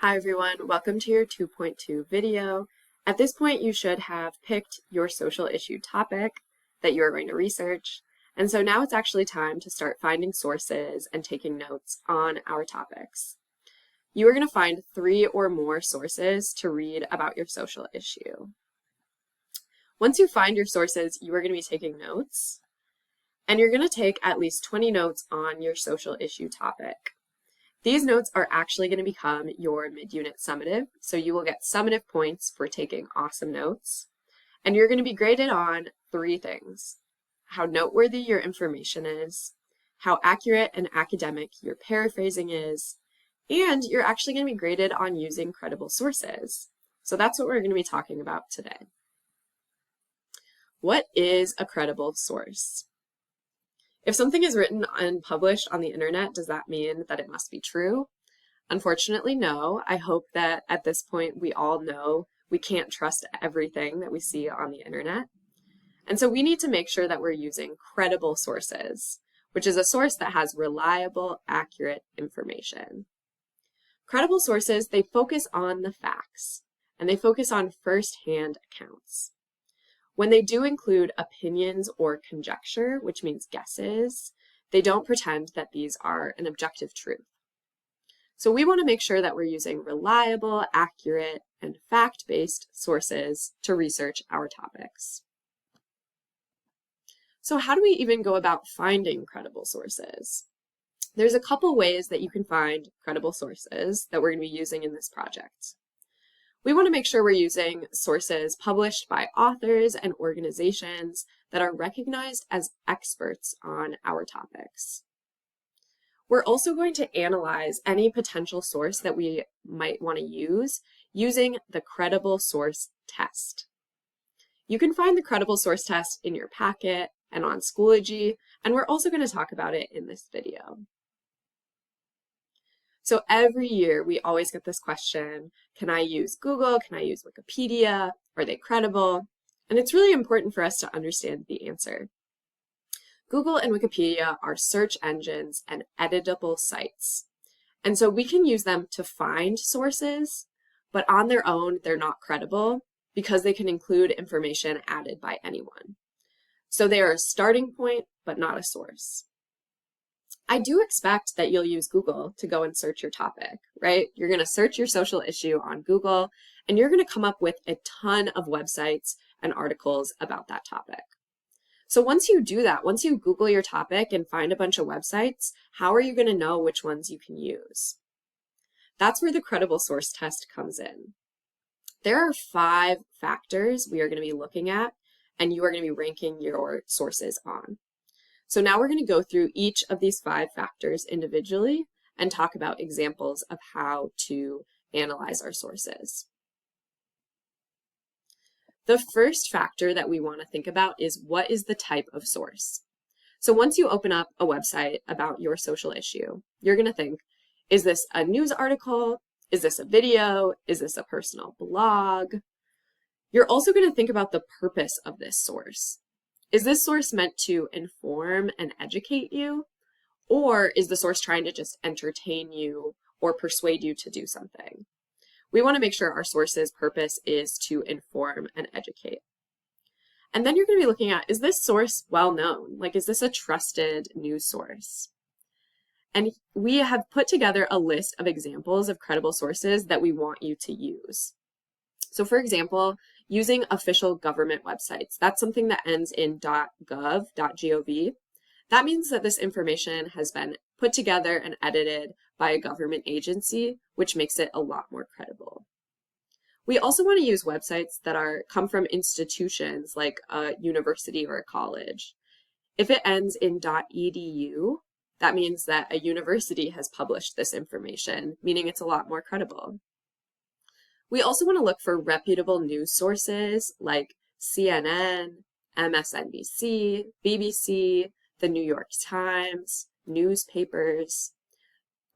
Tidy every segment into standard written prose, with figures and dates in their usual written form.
Hi everyone, welcome to your 2.2 video. At this point you should have picked your social issue topic that you are going to research, and so now it's actually time to start finding sources and taking notes on our topics. You are going to find 3 or more sources to read about your social issue. Once you find your sources, you are going to be taking notes, and you're going to take at least 20 notes on your social issue topic. These notes are actually going to become your mid-unit summative, so you will get summative points for taking awesome notes. And you're going to be graded on 3 things: how noteworthy your information is, how accurate and academic your paraphrasing is, and you're actually going to be graded on using credible sources. So that's what we're going to be talking about today. What is a credible source? If something is written and published on the internet, does that mean that it must be true? Unfortunately, no. I hope that at this point we all know we can't trust everything that we see on the internet. And so we need to make sure that we're using credible sources, which is a source that has reliable, accurate information. Credible sources, they focus on the facts, and they focus on first-hand accounts. When they do include opinions or conjecture, which means guesses, they don't pretend that these are an objective truth. So we want to make sure that we're using reliable, accurate, and fact-based sources to research our topics. So how do we even go about finding credible sources? There's a couple ways that you can find credible sources that we're going to be using in this project. We want to make sure we're using sources published by authors and organizations that are recognized as experts on our topics. We're also going to analyze any potential source that we might want to use using the credible source test. You can find the credible source test in your packet and on Schoology, and we're also going to talk about it in this video. So every year we always get this question: can I use Google? Can I use Wikipedia? Are they credible? And it's really important for us to understand the answer. Google and Wikipedia are search engines and editable sites. And so we can use them to find sources, but on their own, they're not credible because they can include information added by anyone. So they are a starting point, but not a source. I do expect that you'll use Google to go and search your topic, right? You're going to search your social issue on Google, and you're going to come up with a ton of websites and articles about that topic. So once you do that, once you Google your topic and find a bunch of websites, how are you going to know which ones you can use? That's where the credible source test comes in. There are 5 factors we are going to be looking at, and you are going to be ranking your sources on. So now we're going to go through each of these 5 factors individually and talk about examples of how to analyze our sources. The first factor that we want to think about is, what is the type of source? So once you open up a website about your social issue, you're going to think, is this a news article? Is this a video? Is this a personal blog? You're also going to think about the purpose of this source. Is this source meant to inform and educate you? Or is the source trying to just entertain you or persuade you to do something? We want to make sure our source's purpose is to inform and educate. And then you're going to be looking at, is this source well known? Like, is this a trusted news source? And we have put together a list of examples of credible sources that we want you to use. So for example, using official government websites, that's something that ends in .gov, .gov. That means that this information has been put together and edited by a government agency, which makes it a lot more credible. We also want to use websites that come from institutions like a university or a college. If it ends in .edu, that means that a university has published this information, meaning it's a lot more credible. We also want to look for reputable news sources like CNN, MSNBC, BBC, the New York Times, newspapers.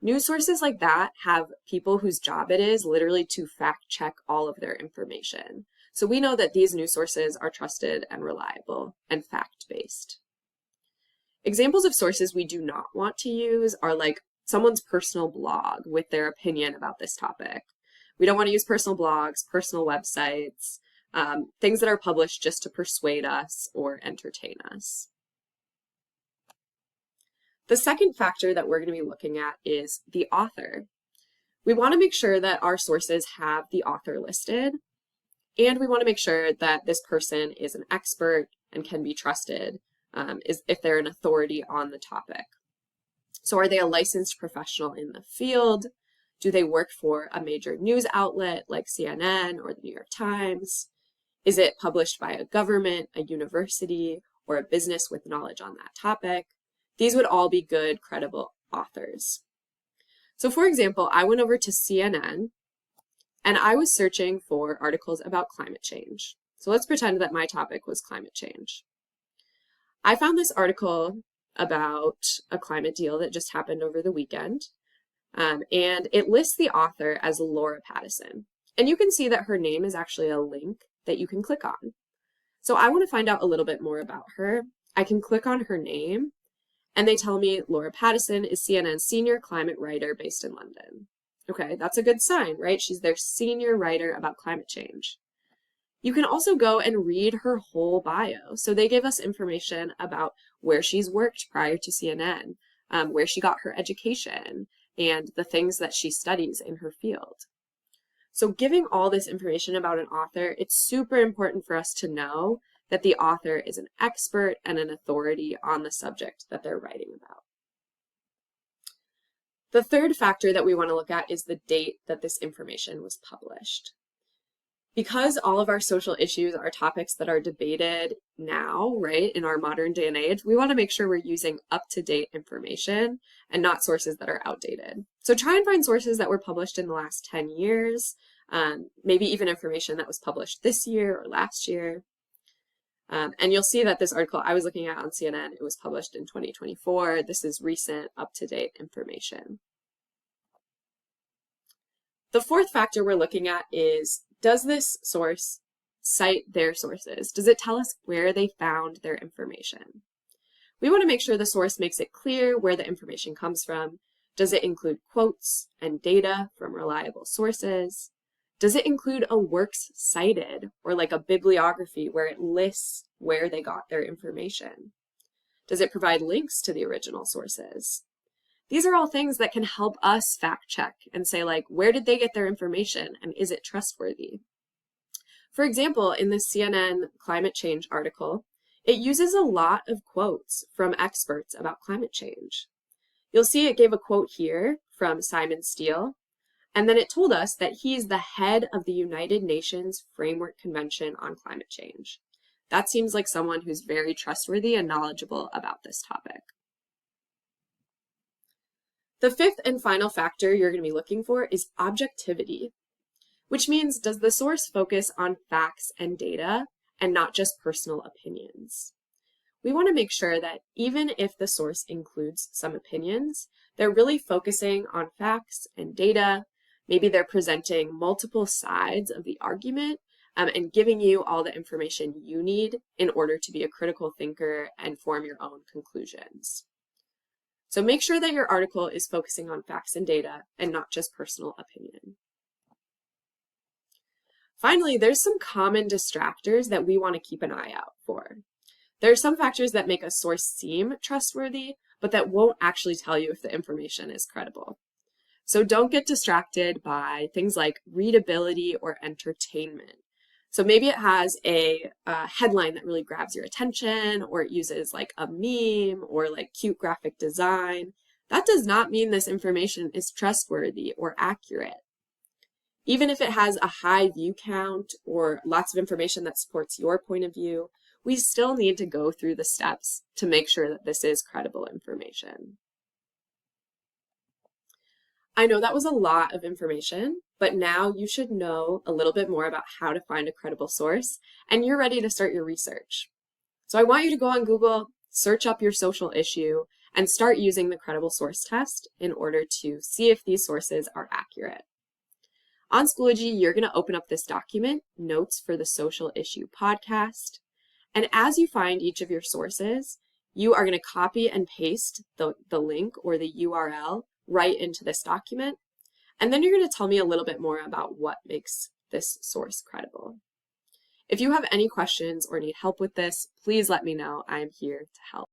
News sources like that have people whose job it is literally to fact check all of their information. So we know that these news sources are trusted and reliable and fact-based. Examples of sources we do not want to use are like someone's personal blog with their opinion about this topic. We don't want to use personal blogs, personal websites, things that are published just to persuade us or entertain us. The second factor that we're going to be looking at is the author. We want to make sure that our sources have the author listed, and we want to make sure that this person is an expert and can be trusted if they're an authority on the topic. So are they a licensed professional in the field? Do they work for a major news outlet like CNN or the New York Times? Is it published by a government, a university, or a business with knowledge on that topic? These would all be good, credible authors. So for example, I went over to CNN and I was searching for articles about climate change. So let's pretend that my topic was climate change. I found this article about a climate deal that just happened over the weekend, and it lists the author as Laura Pattison. And you can see that her name is actually a link that you can click on. So I want to find out a little bit more about her. I can click on her name, and they tell me Laura Pattison is CNN's senior climate writer based in London. Okay, that's a good sign, right? She's their senior writer about climate change. You can also go and read her whole bio. So they give us information about where she's worked prior to CNN, where she got her education, and the things that she studies in her field. So giving all this information about an author, it's super important for us to know that the author is an expert and an authority on the subject that they're writing about. The third factor that we want to look at is the date that this information was published. Because all of our social issues are topics that are debated now, right, in our modern day and age, we want to make sure we're using up-to-date information and not sources that are outdated. So try and find sources that were published in the last 10 years, maybe even information that was published this year or last year. And you'll see that this article I was looking at on CNN, it was published in 2024. This is recent, up-to-date information. The fourth factor we're looking at is, does this source cite their sources? Does it tell us where they found their information? We want to make sure the source makes it clear where the information comes from. Does it include quotes and data from reliable sources? Does it include a works cited, or like a bibliography where it lists where they got their information? Does it provide links to the original sources? These are all things that can help us fact check and say, like, where did they get their information and is it trustworthy? For example, in this CNN climate change article, it uses a lot of quotes from experts about climate change. You'll see it gave a quote here from Simon Steele, and then it told us that he's the head of the United Nations Framework Convention on Climate Change. That seems like someone who's very trustworthy and knowledgeable about this topic. The fifth and final factor you're going to be looking for is objectivity, which means, does the source focus on facts and data and not just personal opinions? We want to make sure that even if the source includes some opinions, they're really focusing on facts and data. Maybe they're presenting multiple sides of the argument and giving you all the information you need in order to be a critical thinker and form your own conclusions. So make sure that your article is focusing on facts and data and not just personal opinion. Finally, there's some common distractors that we want to keep an eye out for. There are some factors that make a source seem trustworthy, but that won't actually tell you if the information is credible. So don't get distracted by things like readability or entertainment. So maybe it has a headline that really grabs your attention, or it uses like a meme or like cute graphic design. That does not mean this information is trustworthy or accurate. Even if it has a high view count or lots of information that supports your point of view, we still need to go through the steps to make sure that this is credible information. I know that was a lot of information, but now you should know a little bit more about how to find a credible source, and you're ready to start your research. So I want you to go on Google, search up your social issue, and start using the credible source test in order to see if these sources are accurate. On Schoology, you're going to open up this document, Notes for the Social Issue Podcast, and as you find each of your sources, you are going to copy and paste the link or the URL right into this document. And then you're going to tell me a little bit more about what makes this source credible. If you have any questions or need help with this, please let me know. I'm here to help.